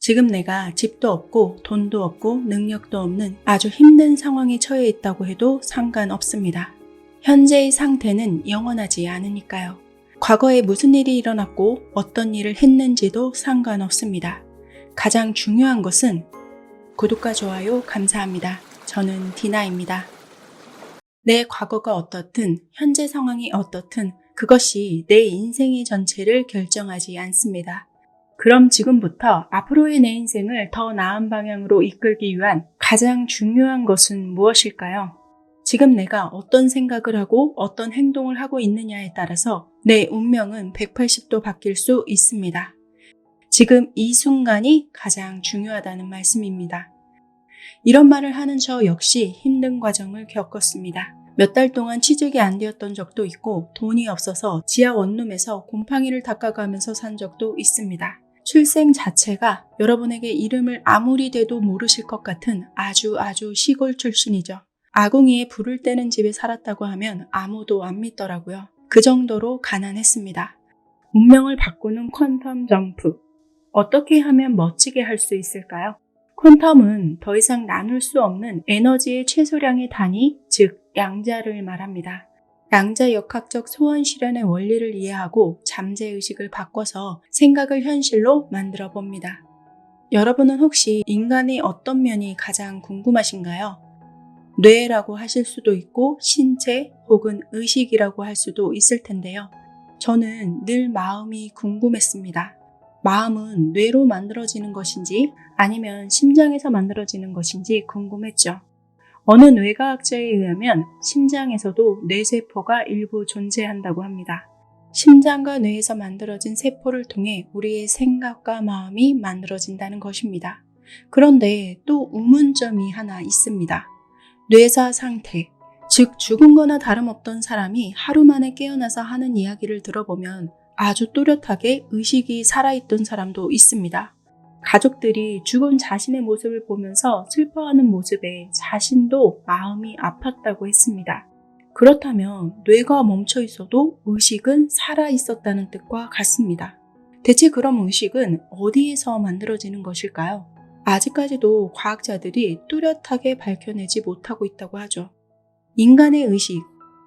지금 내가 집도 없고 돈도 없고 능력도 없는 아주 힘든 상황에 처해 있다고 해도 상관없습니다. 현재의 상태는 영원하지 않으니까요. 과거에 무슨 일이 일어났고 어떤 일을 했는지도 상관없습니다. 가장 중요한 것은 구독과 좋아요 감사합니다. 저는 디나입니다. 내 과거가 어떻든 현재 상황이 어떻든 그것이 내 인생의 전체를 결정하지 않습니다. 그럼 지금부터 앞으로의 내 인생을 더 나은 방향으로 이끌기 위한 가장 중요한 것은 무엇일까요? 지금 내가 어떤 생각을 하고 어떤 행동을 하고 있느냐에 따라서 내 운명은 180도 바뀔 수 있습니다. 지금 이 순간이 가장 중요하다는 말씀입니다. 이런 말을 하는 저 역시 힘든 과정을 겪었습니다. 몇 달 동안 취직이 안 되었던 적도 있고 돈이 없어서 지하 원룸에서 곰팡이를 닦아가면서 산 적도 있습니다. 출생 자체가 여러분에게 이름을 아무리 대도 모르실 것 같은 아주 시골 출신이죠. 아궁이에 불을 때는 집에 살았다고 하면 아무도 안 믿더라고요. 그 정도로 가난했습니다. 운명을 바꾸는 퀀텀 점프. 어떻게 하면 멋지게 할 수 있을까요? 퀀텀은 더 이상 나눌 수 없는 에너지의 최소량의 단위, 즉 양자를 말합니다. 양자 역학적 소원 실현의 원리를 이해하고 잠재의식을 바꿔서 생각을 현실로 만들어 봅니다. 여러분은 혹시 인간의 어떤 면이 가장 궁금하신가요? 뇌라고 하실 수도 있고 신체 혹은 의식이라고 할 수도 있을 텐데요. 저는 늘 마음이 궁금했습니다. 마음은 뇌로 만들어지는 것인지 아니면 심장에서 만들어지는 것인지 궁금했죠. 어느 뇌과학자에 의하면 심장에서도 뇌세포가 일부 존재한다고 합니다. 심장과 뇌에서 만들어진 세포를 통해 우리의 생각과 마음이 만들어진다는 것입니다. 그런데 또 의문점이 하나 있습니다. 뇌사 상태, 즉 죽은 거나 다름없던 사람이 하루 만에 깨어나서 하는 이야기를 들어보면 아주 또렷하게 의식이 살아있던 사람도 있습니다. 가족들이 죽은 자신의 모습을 보면서 슬퍼하는 모습에 자신도 마음이 아팠다고 했습니다. 그렇다면 뇌가 멈춰 있어도 의식은 살아있었다는 뜻과 같습니다. 대체 그럼 의식은 어디에서 만들어지는 것일까요? 아직까지도 과학자들이 뚜렷하게 밝혀내지 못하고 있다고 하죠. 인간의 의식,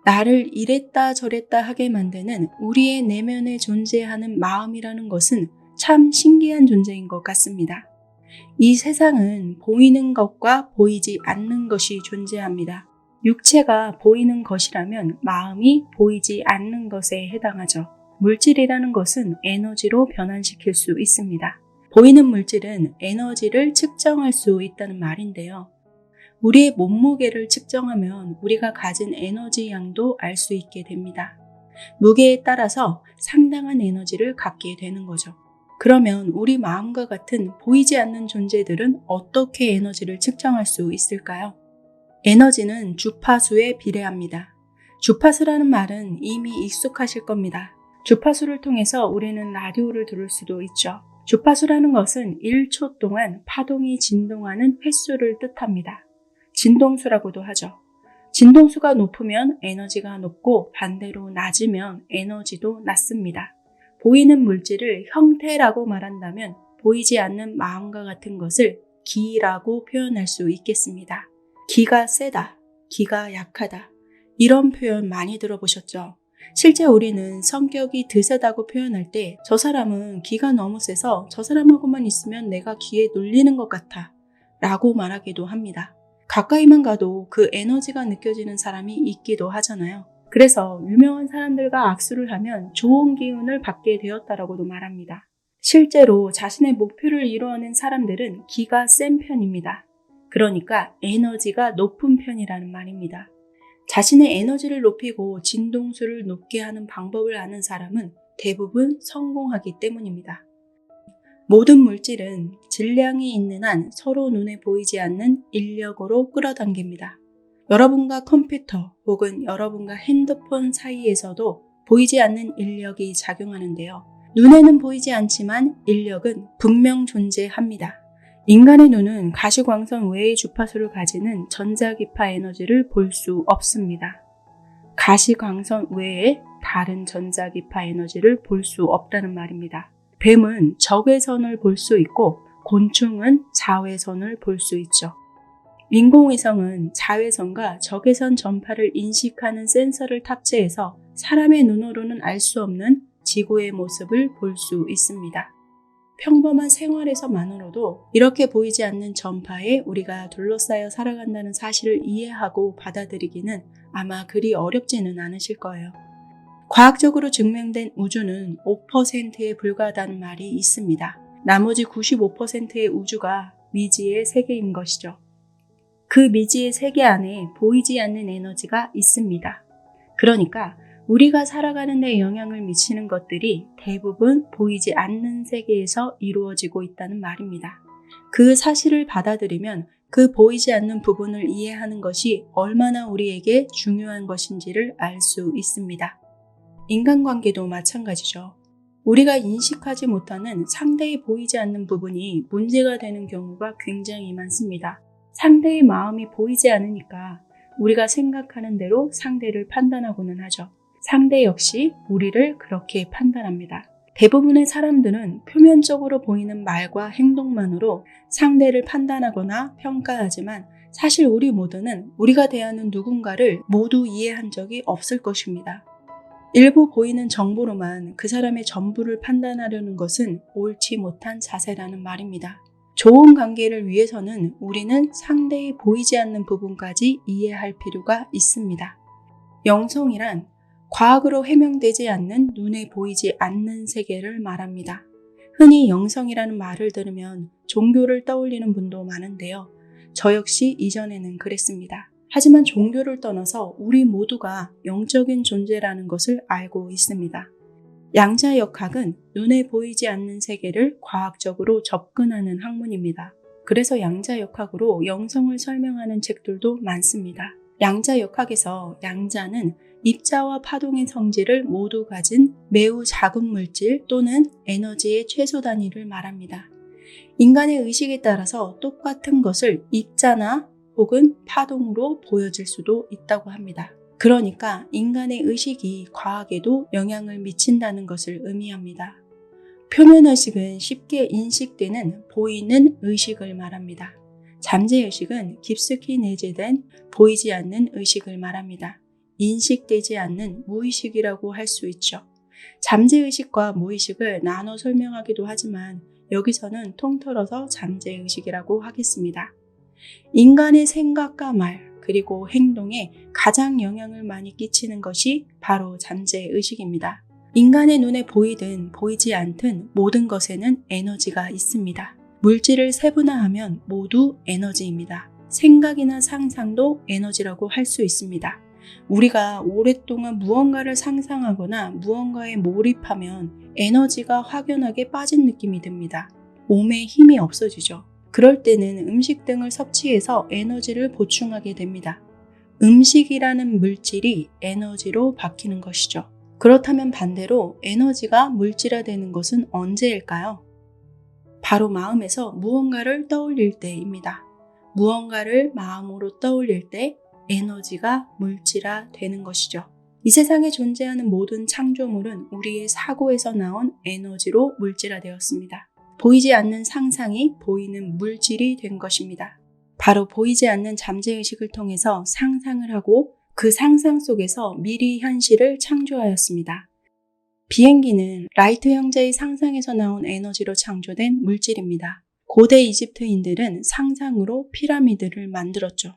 나를 이랬다 저랬다 하게 만드는 우리의 내면에 존재하는 마음이라는 것은 참 신기한 존재인 것 같습니다. 이 세상은 보이는 것과 보이지 않는 것이 존재합니다. 육체가 보이는 것이라면 마음이 보이지 않는 것에 해당하죠. 물질이라는 것은 에너지로 변환시킬 수 있습니다. 보이는 물질은 에너지를 측정할 수 있다는 말인데요. 우리의 몸무게를 측정하면 우리가 가진 에너지 양도 알 수 있게 됩니다. 무게에 따라서 상당한 에너지를 갖게 되는 거죠. 그러면 우리 마음과 같은 보이지 않는 존재들은 어떻게 에너지를 측정할 수 있을까요? 에너지는 주파수에 비례합니다. 주파수라는 말은 이미 익숙하실 겁니다. 주파수를 통해서 우리는 라디오를 들을 수도 있죠. 주파수라는 것은 1초 동안 파동이 진동하는 횟수를 뜻합니다. 진동수라고도 하죠. 진동수가 높으면 에너지가 높고 반대로 낮으면 에너지도 낮습니다. 보이는 물질을 형태라고 말한다면 보이지 않는 마음과 같은 것을 기라고 표현할 수 있겠습니다. 기가 세다, 기가 약하다 이런 표현 많이 들어보셨죠? 실제 우리는 성격이 드세다고 표현할 때 저 사람은 기가 너무 세서 저 사람하고만 있으면 내가 기에 눌리는 것 같아 라고 말하기도 합니다. 가까이만 가도 그 에너지가 느껴지는 사람이 있기도 하잖아요. 그래서 유명한 사람들과 악수를 하면 좋은 기운을 받게 되었다라고도 말합니다. 실제로 자신의 목표를 이루어낸 사람들은 기가 센 편입니다. 그러니까 에너지가 높은 편이라는 말입니다. 자신의 에너지를 높이고 진동수를 높게 하는 방법을 아는 사람은 대부분 성공하기 때문입니다. 모든 물질은 질량이 있는 한 서로 눈에 보이지 않는 인력으로 끌어당깁니다. 여러분과 컴퓨터 혹은 여러분과 핸드폰 사이에서도 보이지 않는 인력이 작용하는데요. 눈에는 보이지 않지만 인력은 분명 존재합니다. 인간의 눈은 가시광선 외의 주파수를 가지는 전자기파 에너지를 볼 수 없습니다. 가시광선 외에 다른 전자기파 에너지를 볼 수 없다는 말입니다. 뱀은 적외선을 볼 수 있고 곤충은 자외선을 볼 수 있죠. 인공위성은 자외선과 적외선 전파를 인식하는 센서를 탑재해서 사람의 눈으로는 알 수 없는 지구의 모습을 볼 수 있습니다. 평범한 생활에서만으로도 이렇게 보이지 않는 전파에 우리가 둘러싸여 살아간다는 사실을 이해하고 받아들이기는 아마 그리 어렵지는 않으실 거예요. 과학적으로 증명된 우주는 5%에 불과하다는 말이 있습니다. 나머지 95%의 우주가 미지의 세계인 것이죠. 그 미지의 세계 안에 보이지 않는 에너지가 있습니다. 그러니까 우리가 살아가는 데 영향을 미치는 것들이 대부분 보이지 않는 세계에서 이루어지고 있다는 말입니다. 그 사실을 받아들이면 그 보이지 않는 부분을 이해하는 것이 얼마나 우리에게 중요한 것인지를 알 수 있습니다. 인간관계도 마찬가지죠. 우리가 인식하지 못하는 상대의 보이지 않는 부분이 문제가 되는 경우가 굉장히 많습니다. 상대의 마음이 보이지 않으니까 우리가 생각하는 대로 상대를 판단하고는 하죠. 상대 역시 우리를 그렇게 판단합니다. 대부분의 사람들은 표면적으로 보이는 말과 행동만으로 상대를 판단하거나 평가하지만 사실 우리 모두는 우리가 대하는 누군가를 모두 이해한 적이 없을 것입니다. 일부 보이는 정보로만 그 사람의 전부를 판단하려는 것은 옳지 못한 자세라는 말입니다. 좋은 관계를 위해서는 우리는 상대의 보이지 않는 부분까지 이해할 필요가 있습니다. 영성이란 과학으로 해명되지 않는 눈에 보이지 않는 세계를 말합니다. 흔히 영성이라는 말을 들으면 종교를 떠올리는 분도 많은데요. 저 역시 이전에는 그랬습니다. 하지만 종교를 떠나서 우리 모두가 영적인 존재라는 것을 알고 있습니다. 양자역학은 눈에 보이지 않는 세계를 과학적으로 접근하는 학문입니다. 그래서 양자역학으로 영성을 설명하는 책들도 많습니다. 양자역학에서 양자는 입자와 파동의 성질을 모두 가진 매우 작은 물질 또는 에너지의 최소 단위를 말합니다. 인간의 의식에 따라서 똑같은 것을 입자나 혹은 파동으로 보여질 수도 있다고 합니다. 그러니까 인간의 의식이 과학에도 영향을 미친다는 것을 의미합니다. 표면의식은 쉽게 인식되는 보이는 의식을 말합니다. 잠재의식은 깊숙이 내재된 보이지 않는 의식을 말합니다. 인식되지 않는 무의식이라고 할 수 있죠. 잠재의식과 무의식을 나눠 설명하기도 하지만 여기서는 통틀어서 잠재의식이라고 하겠습니다. 인간의 생각과 말 그리고 행동에 가장 영향을 많이 끼치는 것이 바로 잠재의식입니다. 인간의 눈에 보이든 보이지 않든 모든 것에는 에너지가 있습니다. 물질을 세분화하면 모두 에너지입니다. 생각이나 상상도 에너지라고 할 수 있습니다. 우리가 오랫동안 무언가를 상상하거나 무언가에 몰입하면 에너지가 확연하게 빠진 느낌이 듭니다. 몸에 힘이 없어지죠. 그럴 때는 음식 등을 섭취해서 에너지를 보충하게 됩니다. 음식이라는 물질이 에너지로 바뀌는 것이죠. 그렇다면 반대로 에너지가 물질화되는 것은 언제일까요? 바로 마음에서 무언가를 떠올릴 때입니다. 무언가를 마음으로 떠올릴 때 에너지가 물질화되는 것이죠. 이 세상에 존재하는 모든 창조물은 우리의 사고에서 나온 에너지로 물질화되었습니다. 보이지 않는 상상이 보이는 물질이 된 것입니다. 바로 보이지 않는 잠재의식을 통해서 상상을 하고 그 상상 속에서 미리 현실을 창조하였습니다. 비행기는 라이트 형제의 상상에서 나온 에너지로 창조된 물질입니다. 고대 이집트인들은 상상으로 피라미드를 만들었죠.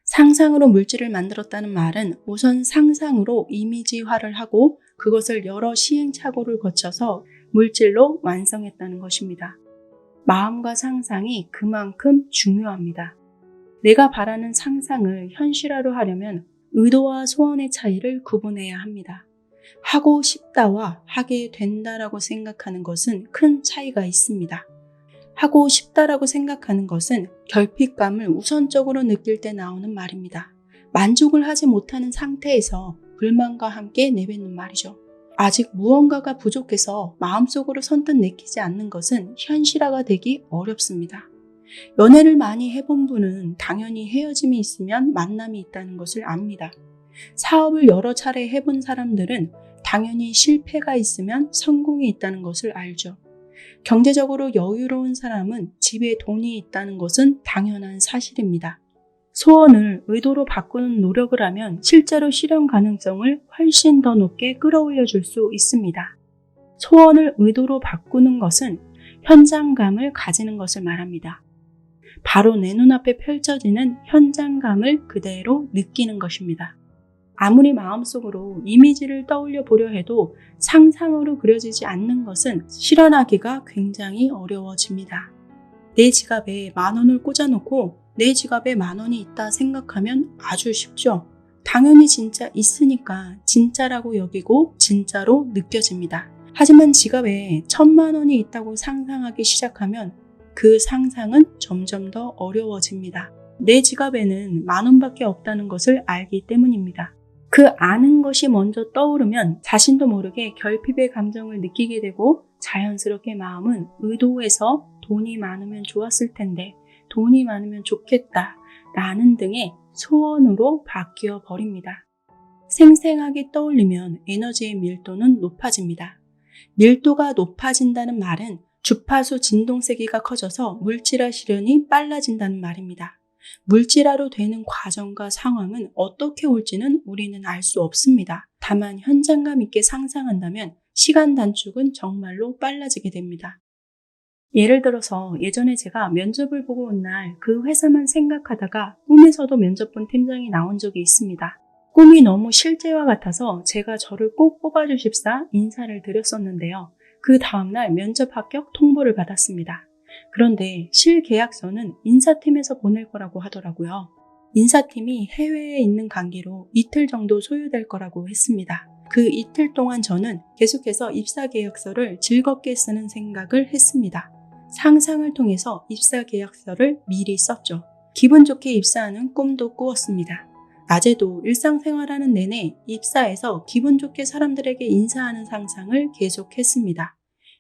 상상으로 물질을 만들었다는 말은 우선 상상으로 이미지화를 하고 그것을 여러 시행착오를 거쳐서 물질로 완성했다는 것입니다. 마음과 상상이 그만큼 중요합니다. 내가 바라는 상상을 현실화로 하려면 의도와 소원의 차이를 구분해야 합니다. 하고 싶다와 하게 된다라고 생각하는 것은 큰 차이가 있습니다. 하고 싶다라고 생각하는 것은 결핍감을 우선적으로 느낄 때 나오는 말입니다. 만족을 하지 못하는 상태에서 불만과 함께 내뱉는 말이죠. 아직 무언가가 부족해서 마음속으로 선뜻 내키지 않는 것은 현실화가 되기 어렵습니다. 연애를 많이 해본 분은 당연히 헤어짐이 있으면 만남이 있다는 것을 압니다. 사업을 여러 차례 해본 사람들은 당연히 실패가 있으면 성공이 있다는 것을 알죠. 경제적으로 여유로운 사람은 집에 돈이 있다는 것은 당연한 사실입니다. 소원을 의도로 바꾸는 노력을 하면 실제로 실현 가능성을 훨씬 더 높게 끌어올려 줄 수 있습니다. 소원을 의도로 바꾸는 것은 현장감을 가지는 것을 말합니다. 바로 내 눈앞에 펼쳐지는 현장감을 그대로 느끼는 것입니다. 아무리 마음속으로 이미지를 떠올려 보려 해도 상상으로 그려지지 않는 것은 실현하기가 굉장히 어려워집니다. 내 지갑에 10,000원을 꽂아놓고 내 지갑에 10,000원이 있다 생각하면 아주 쉽죠. 당연히 진짜 있으니까 진짜라고 여기고 진짜로 느껴집니다. 하지만 지갑에 1,000,000원이 있다고 상상하기 시작하면 그 상상은 점점 더 어려워집니다. 내 지갑에는 10,000원밖에 없다는 것을 알기 때문입니다. 그 아는 것이 먼저 떠오르면 자신도 모르게 결핍의 감정을 느끼게 되고 자연스럽게 마음은 의도해서 돈이 많으면 좋았을 텐데, 돈이 많으면 좋겠다 라는 등의 소원으로 바뀌어 버립니다. 생생하게 떠올리면 에너지의 밀도는 높아집니다. 밀도가 높아진다는 말은 주파수 진동 세기가 커져서 물질화 실현이 빨라진다는 말입니다. 물질화로 되는 과정과 상황은 어떻게 올지는 우리는 알 수 없습니다. 다만 현장감 있게 상상한다면 시간 단축은 정말로 빨라지게 됩니다. 예를 들어서 예전에 제가 면접을 보고 온 날 그 회사만 생각하다가 꿈에서도 면접 본 팀장이 나온 적이 있습니다. 꿈이 너무 실제와 같아서 제가 저를 꼭 뽑아주십사 인사를 드렸었는데요. 그 다음날 면접 합격 통보를 받았습니다. 그런데 실계약서는 인사팀에서 보낼 거라고 하더라고요. 인사팀이 해외에 있는 관계로 이틀 정도 소요될 거라고 했습니다. 그 이틀 동안 저는 계속해서 입사계약서를 즐겁게 쓰는 생각을 했습니다. 상상을 통해서 입사계약서를 미리 썼죠. 기분 좋게 입사하는 꿈도 꾸었습니다. 낮에도 일상생활하는 내내 입사해서 기분 좋게 사람들에게 인사하는 상상을 계속했습니다.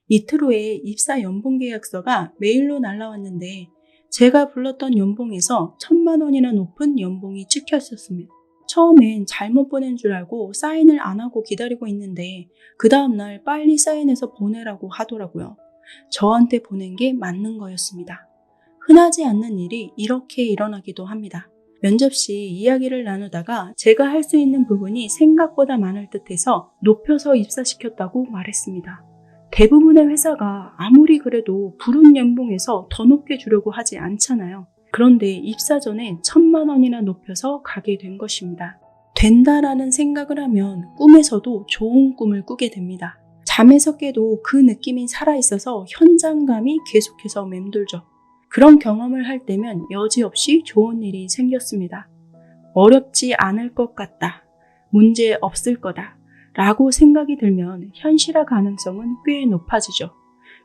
이틀 후에 입사 연봉계약서가 메일로 날라왔는데 제가 불렀던 연봉에서 1,000,000원이나 높은 연봉이 찍혀 있었습니다. 처음엔 잘못 보낸 줄 알고 사인을 안 하고 기다리고 있는데 그 다음날 빨리 사인해서 보내라고 하더라고요. 저한테 보낸 게 맞는 거였습니다. 흔하지 않는 일이 이렇게 일어나기도 합니다. 면접 시 이야기를 나누다가 제가 할 수 있는 부분이 생각보다 많을 듯해서 높여서 입사시켰다고 말했습니다. 대부분의 회사가 아무리 그래도 부른 연봉에서 더 높게 주려고 하지 않잖아요. 그런데 입사 전에 1,000,000원이나 높여서 가게 된 것입니다. 된다라는 생각을 하면 꿈에서도 좋은 꿈을 꾸게 됩니다. 잠에서 깨도 그 느낌이 살아있어서 현장감이 계속해서 맴돌죠. 그런 경험을 할 때면 여지없이 좋은 일이 생겼습니다. 어렵지 않을 것 같다. 문제 없을 거다. 라고 생각이 들면 현실화 가능성은 꽤 높아지죠.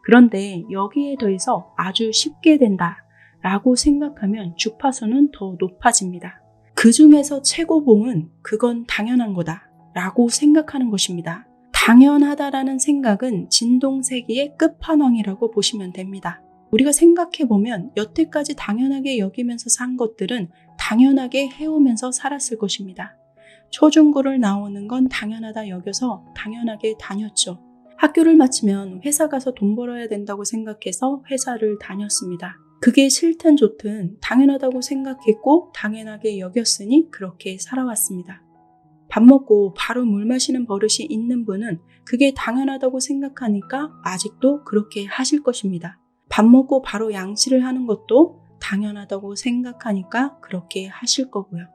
그런데 여기에 더해서 아주 쉽게 된다. 라고 생각하면 주파수는 더 높아집니다. 그 중에서 최고봉은 그건 당연한 거다. 라고 생각하는 것입니다. 당연하다라는 생각은 진동세기의 끝판왕이라고 보시면 됩니다. 우리가 생각해보면 여태까지 당연하게 여기면서 산 것들은 당연하게 해오면서 살았을 것입니다. 초중고를 나오는 건 당연하다 여겨서 당연하게 다녔죠. 학교를 마치면 회사 가서 돈 벌어야 된다고 생각해서 회사를 다녔습니다. 그게 싫든 좋든 당연하다고 생각했고 당연하게 여겼으니 그렇게 살아왔습니다. 밥 먹고 바로 물 마시는 버릇이 있는 분은 그게 당연하다고 생각하니까 아직도 그렇게 하실 것입니다. 밥 먹고 바로 양치를 하는 것도 당연하다고 생각하니까 그렇게 하실 거고요.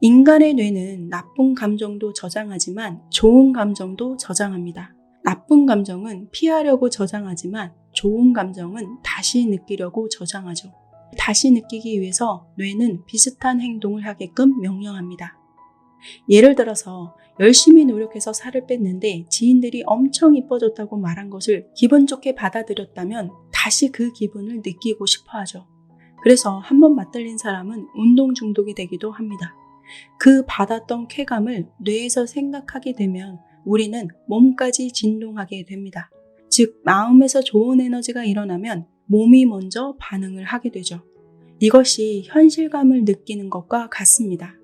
인간의 뇌는 나쁜 감정도 저장하지만 좋은 감정도 저장합니다. 나쁜 감정은 피하려고 저장하지만 좋은 감정은 다시 느끼려고 저장하죠. 다시 느끼기 위해서 뇌는 비슷한 행동을 하게끔 명령합니다. 예를 들어서 열심히 노력해서 살을 뺐는데 지인들이 엄청 이뻐졌다고 말한 것을 기분 좋게 받아들였다면 다시 그 기분을 느끼고 싶어 하죠. 그래서 한번 맞들린 사람은 운동 중독이 되기도 합니다. 그 받았던 쾌감을 뇌에서 생각하게 되면 우리는 몸까지 진동하게 됩니다. 즉 마음에서 좋은 에너지가 일어나면 몸이 먼저 반응을 하게 되죠. 이것이 현실감을 느끼는 것과 같습니다.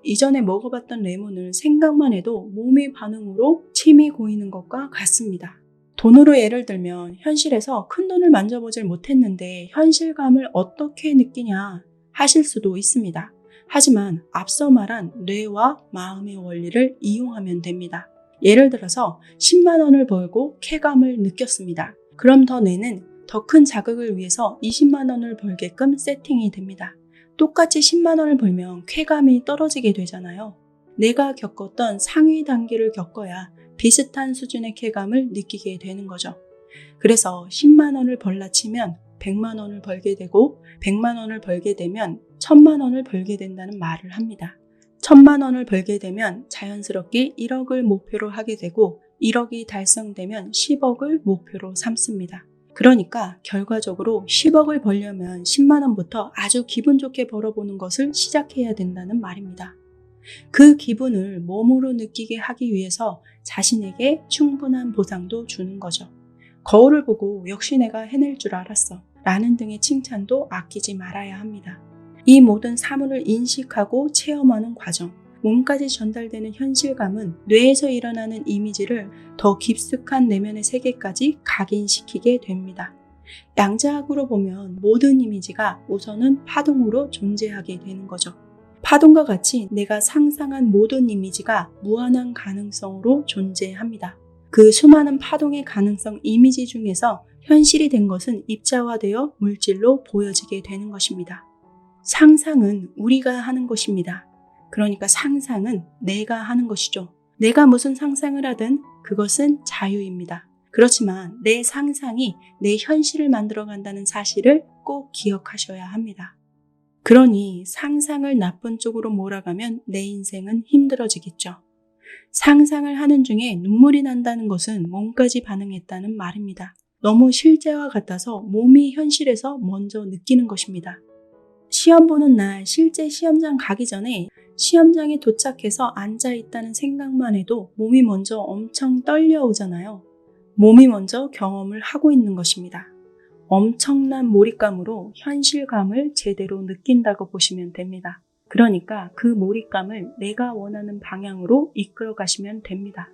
이전에 먹어봤던 레몬을 생각만 해도 몸의 반응으로 침이 고이는 것과 같습니다. 돈으로 예를 들면 현실에서 큰 돈을 만져보질 못했는데 현실감을 어떻게 느끼냐 하실 수도 있습니다. 하지만 앞서 말한 뇌와 마음의 원리를 이용하면 됩니다. 예를 들어서 10만 원을 벌고 쾌감을 느꼈습니다. 그럼 더 뇌는 더 큰 자극을 위해서 20만 원을 벌게끔 세팅이 됩니다. 똑같이 10만 원을 벌면 쾌감이 떨어지게 되잖아요. 내가 겪었던 상위 단계를 겪어야 비슷한 수준의 쾌감을 느끼게 되는 거죠. 그래서 10만 원을 벌라 치면 100만 원을 벌게 되고 100만 원을 벌게 되면 1000만 원을 벌게 된다는 말을 합니다. 1000만 원을 벌게 되면 자연스럽게 1억을 목표로 하게 되고 1억이 달성되면 10억을 목표로 삼습니다. 그러니까 결과적으로 10억을 벌려면 10만 원부터 아주 기분 좋게 벌어보는 것을 시작해야 된다는 말입니다. 그 기분을 몸으로 느끼게 하기 위해서 자신에게 충분한 보상도 주는 거죠. 거울을 보고 역시 내가 해낼 줄 알았어 라는 등의 칭찬도 아끼지 말아야 합니다. 이 모든 사물을 인식하고 체험하는 과정, 몸까지 전달되는 현실감은 뇌에서 일어나는 이미지를 더 깊숙한 내면의 세계까지 각인시키게 됩니다. 양자학으로 보면 모든 이미지가 우선은 파동으로 존재하게 되는 거죠. 파동과 같이 내가 상상한 모든 이미지가 무한한 가능성으로 존재합니다. 그 수많은 파동의 가능성 이미지 중에서 현실이 된 것은 입자화되어 물질로 보여지게 되는 것입니다. 상상은 우리가 하는 것입니다. 그러니까 상상은 내가 하는 것이죠. 내가 무슨 상상을 하든 그것은 자유입니다. 그렇지만 내 상상이 내 현실을 만들어간다는 사실을 꼭 기억하셔야 합니다. 그러니 상상을 나쁜 쪽으로 몰아가면 내 인생은 힘들어지겠죠. 상상을 하는 중에 눈물이 난다는 것은 몸까지 반응했다는 말입니다. 너무 실제와 같아서 몸이 현실에서 먼저 느끼는 것입니다. 시험 보는 날 실제 시험장 가기 전에 시험장에 도착해서 앉아있다는 생각만 해도 몸이 먼저 엄청 떨려오잖아요. 몸이 먼저 경험을 하고 있는 것입니다. 엄청난 몰입감으로 현실감을 제대로 느낀다고 보시면 됩니다. 그러니까 그 몰입감을 내가 원하는 방향으로 이끌어 가시면 됩니다.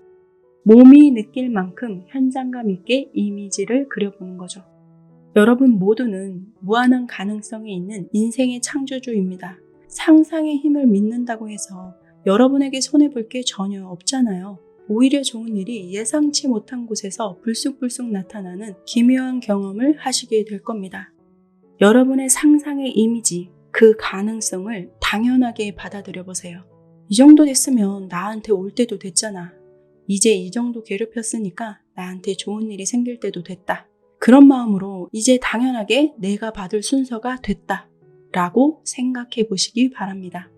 몸이 느낄 만큼 현장감 있게 이미지를 그려보는 거죠. 여러분 모두는 무한한 가능성이 있는 인생의 창조주입니다. 상상의 힘을 믿는다고 해서 여러분에게 손해볼 게 전혀 없잖아요. 오히려 좋은 일이 예상치 못한 곳에서 불쑥불쑥 나타나는 기묘한 경험을 하시게 될 겁니다. 여러분의 상상의 이미지, 그 가능성을 당연하게 받아들여 보세요. 이 정도 됐으면 나한테 올 때도 됐잖아. 이제 이 정도 괴롭혔으니까 나한테 좋은 일이 생길 때도 됐다. 그런 마음으로 이제 당연하게 내가 받을 순서가 됐다 라고 생각해 보시기 바랍니다.